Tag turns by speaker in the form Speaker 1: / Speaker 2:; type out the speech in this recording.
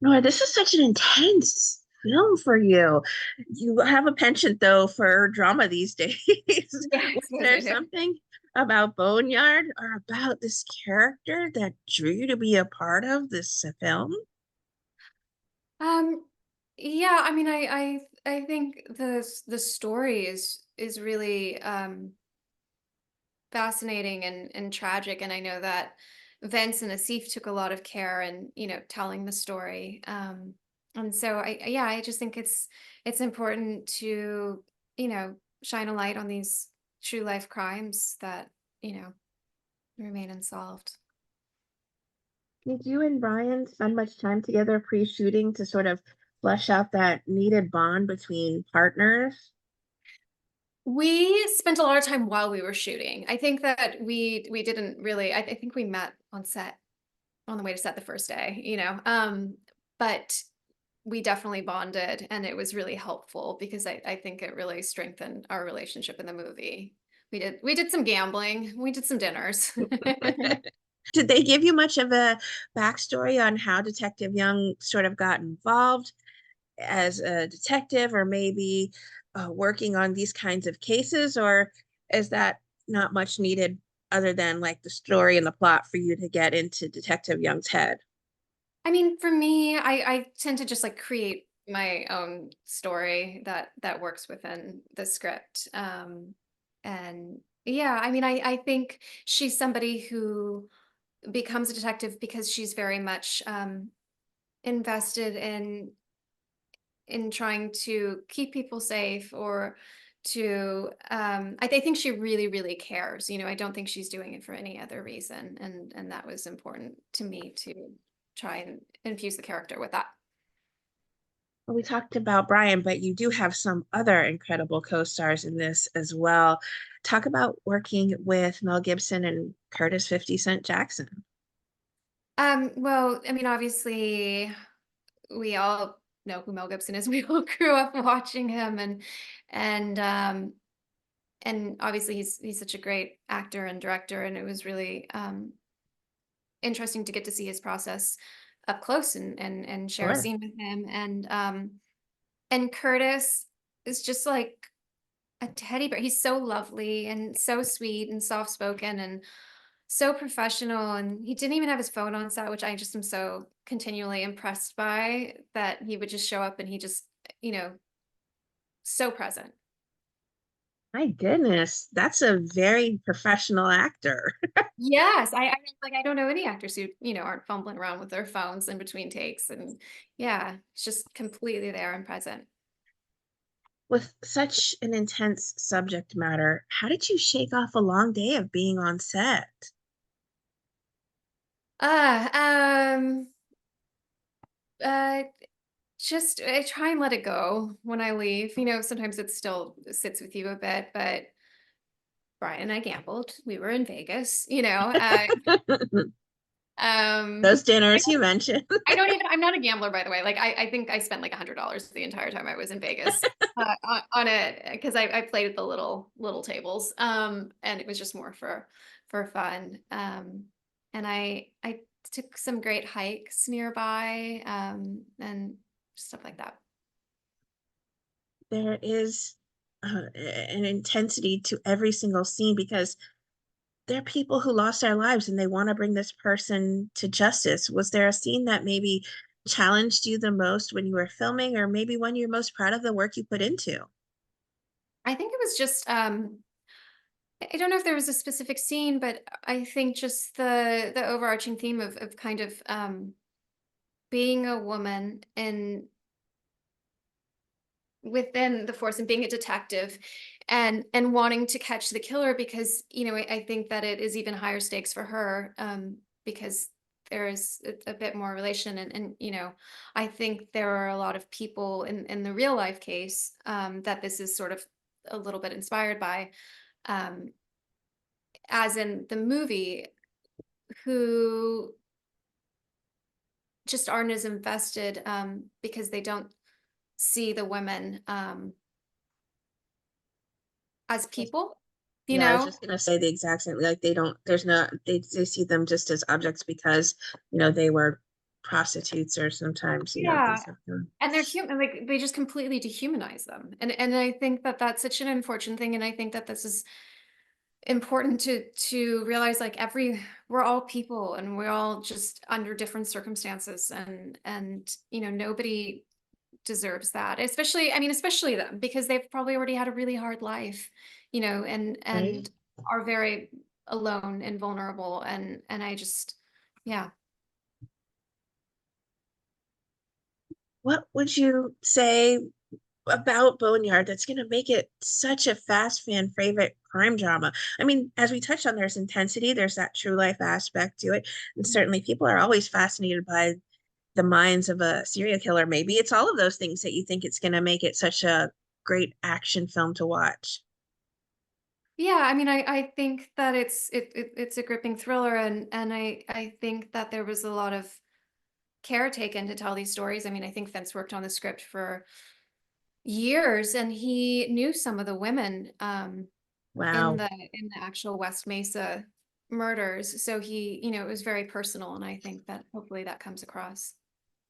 Speaker 1: Nora, this is such an intense film for you. You have a penchant though for drama these days.
Speaker 2: Yes,
Speaker 1: Was
Speaker 2: yes,
Speaker 1: there
Speaker 2: I do.
Speaker 1: something about Boneyard or about this character that drew you to be a part of this film?
Speaker 2: Um, yeah, I mean, I think the story is really fascinating and tragic, and I know that Vince and Asif took a lot of care in telling the story. And so yeah, I just think it's important to shine a light on these true life crimes that you know remain unsolved.
Speaker 1: Did you and Brian spend much time together pre-shooting to sort of flesh out that needed bond between partners?
Speaker 2: We spent a lot of time while we were shooting. I think that we didn't really I think we met on set on the way to set the first day, but we definitely bonded and it was really helpful because I think it really strengthened our relationship in the movie. We did some gambling, we did some dinners.
Speaker 1: Did they give you much of a backstory on how Detective Young sort of got involved as a detective or maybe working on these kinds of cases, or is that not much needed other than like the story and the plot for you to get into Detective Young's head?
Speaker 2: I mean, for me, I tend to just like create my own story that works within the script. And yeah, I mean, I think she's somebody who becomes a detective because she's very much invested in trying to keep people safe or to I think she really really cares. I don't think she's doing it for any other reason, and that was important to me to try and infuse the character with that.
Speaker 1: Well, we talked about Brian, but you do have some other incredible co-stars in this as well. Talk about working with Mel Gibson and Curtis 50 Cent Jackson.
Speaker 2: Well, I mean, obviously we all know who Mel Gibson is. We all grew up watching him, and um and obviously he's such a great actor and director, and it was really interesting to get to see his process up close and share a
Speaker 1: Sure.
Speaker 2: scene with him. And Curtis is just like a teddy bear. He's so lovely and so sweet and soft spoken and so professional. And he didn't even have his phone on set, which I just am so continually impressed by, that he would just show up and he just, you know, so present.
Speaker 1: My goodness, that's a very professional actor.
Speaker 2: Yes, I don't know any actors who aren't fumbling around with their phones in between takes, and yeah, it's just completely there and present.
Speaker 1: With such an intense subject matter, how did you shake off a long day of being on set?
Speaker 2: Uh, um, uh, just I try and let it go when I leave. Sometimes it still sits with you a bit, but Brian and I gambled. We were in Vegas. Um,
Speaker 1: Those dinners you mentioned.
Speaker 2: I'm not a gambler, by the way. Like, I think I spent like $100 the entire time I was in Vegas, on it, because I played at the little tables. And it was just more for fun. And I took some great hikes nearby, and stuff like that.
Speaker 1: There is an intensity to every single scene because there are people who lost their lives and they want to bring this person to justice. Was there a scene that maybe challenged you the most when you were filming, or maybe one you're most proud of the work you put into?
Speaker 2: I think it was just I don't know if there was a specific scene, but I think just the overarching theme of kind of being a woman and within the force and being a detective and wanting to catch the killer, because I think that it is even higher stakes for her, because there is a bit more relation, and I think there are a lot of people in the real life case, that this is sort of a little bit inspired by, um, as in the movie, who just aren't as invested, because they don't see the women, as people, you
Speaker 1: Yeah, I was
Speaker 2: know?
Speaker 1: just gonna say the exact same. Like they don't. There's not. They see them just as objects because they were. prostitutes or sometimes,
Speaker 2: Yeah.
Speaker 1: these have been.
Speaker 2: And they're human, like they just completely dehumanize them. And I think that that's such an unfortunate thing. And I think that this is important to realize, like we're all people and we're all just under different circumstances, and nobody deserves that, especially, I mean, especially them, because they've probably already had a really hard life,
Speaker 1: Right.
Speaker 2: and are very alone and vulnerable, and I just, yeah.
Speaker 1: What would you say about Boneyard that's going to make it such a fast fan favorite crime drama? I mean, as we touched on, there's intensity, there's that true life aspect to it. And certainly people are always fascinated by the minds of a serial killer. Maybe it's all of those things that you think it's going to make it such a great action film to watch.
Speaker 2: Yeah, I mean, I think that it's a gripping thriller, and I think that there was a lot of care taken to tell these stories. I mean, I think Vince worked on the script for years, and he knew some of the women in
Speaker 1: Wow.
Speaker 2: the actual West Mesa murders. So he, it was very personal, and I think that hopefully that comes across.